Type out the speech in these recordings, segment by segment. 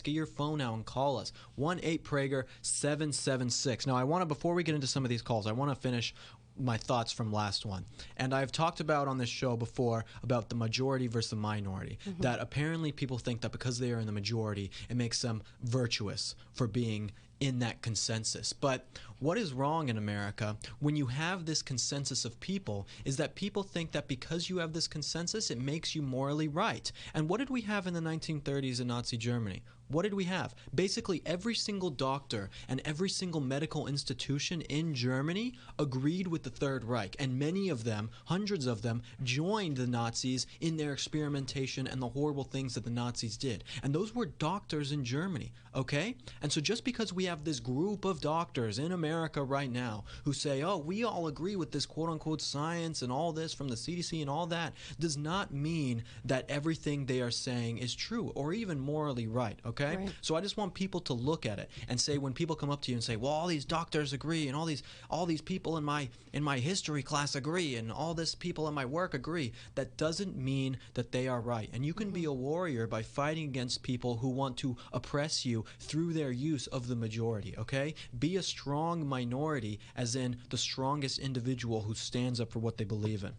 Get your phone out and call us. 1-8-PRAGER-776. Now, before we get into some of these calls, I want to finish my thoughts from last one. And I've talked about on this show before about the majority versus the minority, that apparently people think that because they are in the majority, it makes them virtuous for being in that consensus. But what is wrong in America when you have this consensus of people is that people think that because you have this consensus, it makes you morally right. And what did we have in the 1930s in Nazi Germany? What did we have? Basically, every single doctor and every single medical institution in Germany agreed with the Third Reich. And many of them, hundreds of them, joined the Nazis in their experimentation and the horrible things that the Nazis did. And those were doctors in Germany, okay? And so just because we have this group of doctors in America right now who say, oh, we all agree with this quote-unquote science and all this from the CDC and all that, does not mean that everything they are saying is true or even morally right, okay? Right. So I just want people to look at it and say, when people come up to you and say, well, all these doctors agree and all these people in my history class agree and all this people in my work agree, that doesn't mean that they are right. And you can be a warrior by fighting against people who want to oppress you through their use of the majority, okay? Be a strong minority, as in the strongest individual who stands up for what they believe in.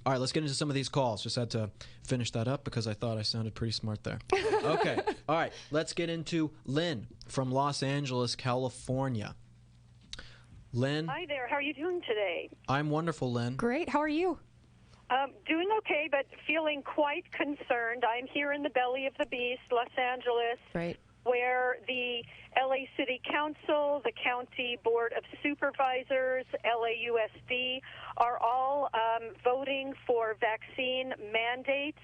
All right, let's get into some of these calls. Just had to finish that up because I thought I sounded pretty smart there. Okay. All right, let's get into Lynn from Los Angeles, California. Lynn. Hi there. How are you doing today? I'm wonderful, Lynn. Great. How are you? Doing okay, but feeling quite concerned. I'm here in the belly of the beast, Los Angeles, right, where the LA City Council, the County Board of Supervisors, LAUSD, are all voting for vaccine mandates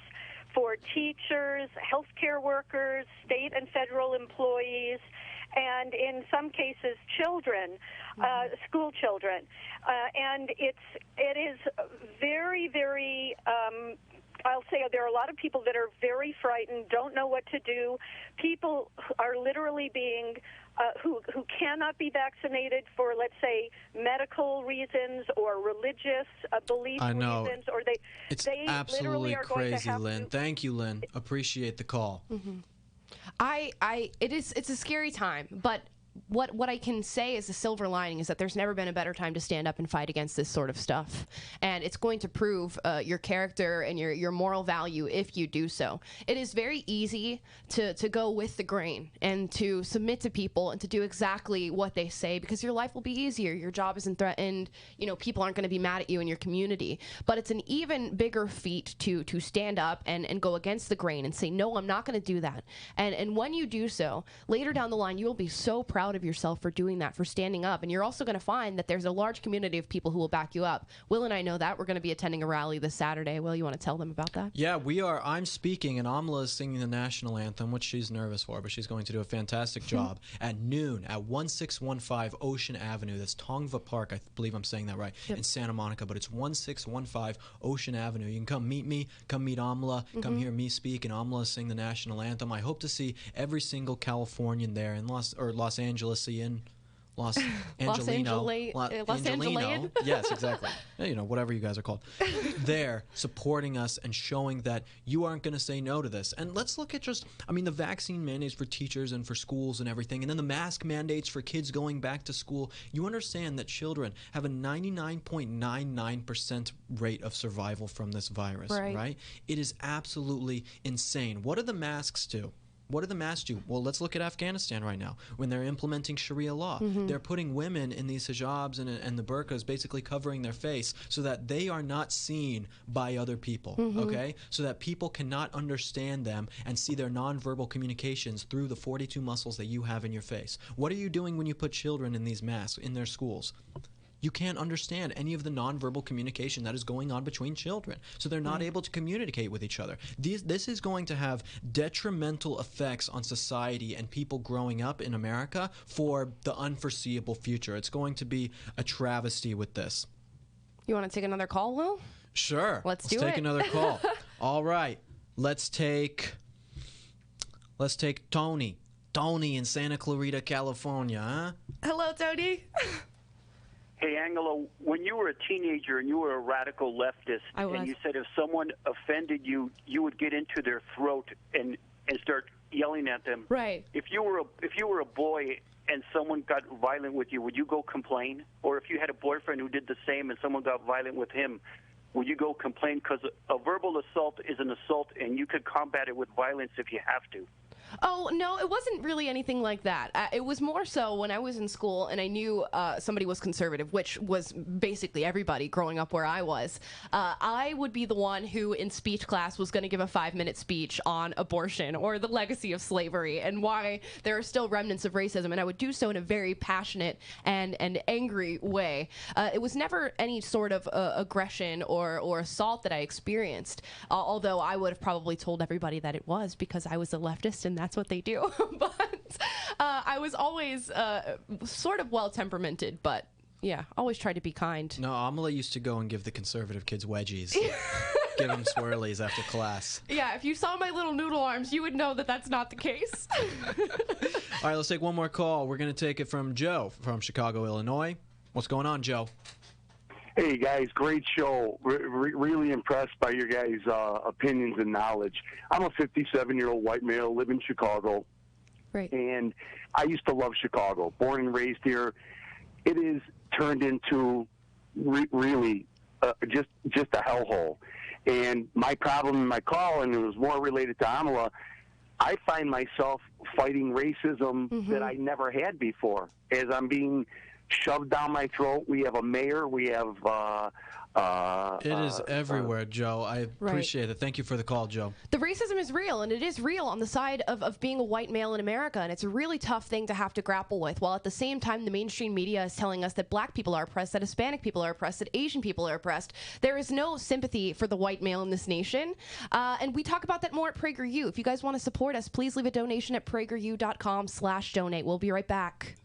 for teachers, healthcare workers, state and federal employees, and in some cases children, school children. And it is very, very I'll say there are a lot of people that are very frightened, don't know what to do. People are literally being who cannot be vaccinated for, let's say, medical reasons or religious belief reasons, or it's they absolutely literally are crazy, going to have Lynn. Thank you, Lynn. Appreciate the call. It's a scary time, but what I can say is the silver lining is that there's never been a better time to stand up and fight against this sort of stuff. And it's going to prove your character and your moral value if you do so. It is very easy to go with the grain and to submit to people and to do exactly what they say because your life will be easier. Your job isn't threatened. You know, people aren't going to be mad at you in your community. But it's an even bigger feat to stand up and go against the grain and say, no, I'm not going to do that. And when you do so, later down the line, you will be so proud of yourself for doing that, for standing up. And you're also going to find that there's a large community of people who will back you up. Will and I know that. We're going to be attending a rally this Saturday. Will, you want to tell them about that? Yeah, we are. I'm speaking, and Amala is singing the national anthem, which she's nervous for, but she's going to do a fantastic job at noon at 1615 Ocean Avenue. That's Tongva Park. I believe I'm saying that right, in Santa Monica, but it's 1615 Ocean Avenue. You can come meet me, come meet Amala, come hear me speak, and Amala sing the national anthem. I hope to see every single Californian there in Los Angeles. Los Angelino. Yes, exactly. You know, whatever you guys are called. There, supporting us and showing that you aren't going to say no to this. And let's look at the vaccine mandates for teachers and for schools and everything, and then the mask mandates for kids going back to school. You understand that children have a 99.99% rate of survival from this virus, right? It is absolutely insane. What do the masks do? What do the masks do? Well, let's look at Afghanistan right now. When they're implementing Sharia law, they're putting women in these hijabs and the burqas, basically covering their face so that they are not seen by other people, okay? So that people cannot understand them and see their nonverbal communications through the 42 muscles that you have in your face. What are you doing when you put children in these masks in their schools? You can't understand any of the nonverbal communication that is going on between children. So they're not able to communicate with each other. This is going to have detrimental effects on society and people growing up in America for the unforeseeable future. It's going to be a travesty with this. You want to take another call, Will? Sure. Let's take another call. All right. Let's take Tony. Tony in Santa Clarita, California, huh? Hello, Tony. Hey, Angela, when you were a teenager and you were a radical leftist, and you said if someone offended you, you would get into their throat and start yelling at them. Right. If you were a boy and someone got violent with you, would you go complain? Or if you had a boyfriend who did the same and someone got violent with him, would you go complain? Because a verbal assault is an assault, and you could combat it with violence if you have to. Oh, no, it wasn't really anything like that. It was more so when I was in school and I knew somebody was conservative, which was basically everybody growing up where I was. I would be the one who in speech class was going to give a 5-minute speech on abortion or the legacy of slavery and why there are still remnants of racism, and I would do so in a very passionate and angry way. It was never any sort of aggression or assault that I experienced, although I would have probably told everybody that it was because I was a leftist and that's what they do. But I was always sort of well-temperamented, but yeah, always tried to be kind. No, Amala used to go and give the conservative kids wedgies. Give them swirlies after class. Yeah, if you saw my little noodle arms, you would know that that's not the case. All right, let's take one more call. We're going to take it from Joe from Chicago, Illinois. What's going on, Joe? Hey, guys, great show. Really impressed by your guys' opinions and knowledge. I'm a 57-year-old white male, live in Chicago. Right. And I used to love Chicago, born and raised here. It is turned into really just a hellhole. And my problem in my call, and it was more related to Amala, I find myself fighting racism that I never had before as I'm being shoved down my throat. We have a mayor. We have. It is everywhere, Joe. I appreciate it. Thank you for the call, Joe. The racism is real, and it is real on the side of being a white male in America, and it's a really tough thing to have to grapple with, while at the same time the mainstream media is telling us that black people are oppressed, that Hispanic people are oppressed, that Asian people are oppressed. There is no sympathy for the white male in this nation, and we talk about that more at PragerU. If you guys want to support us, please leave a donation at prageru.com/donate. We'll be right back.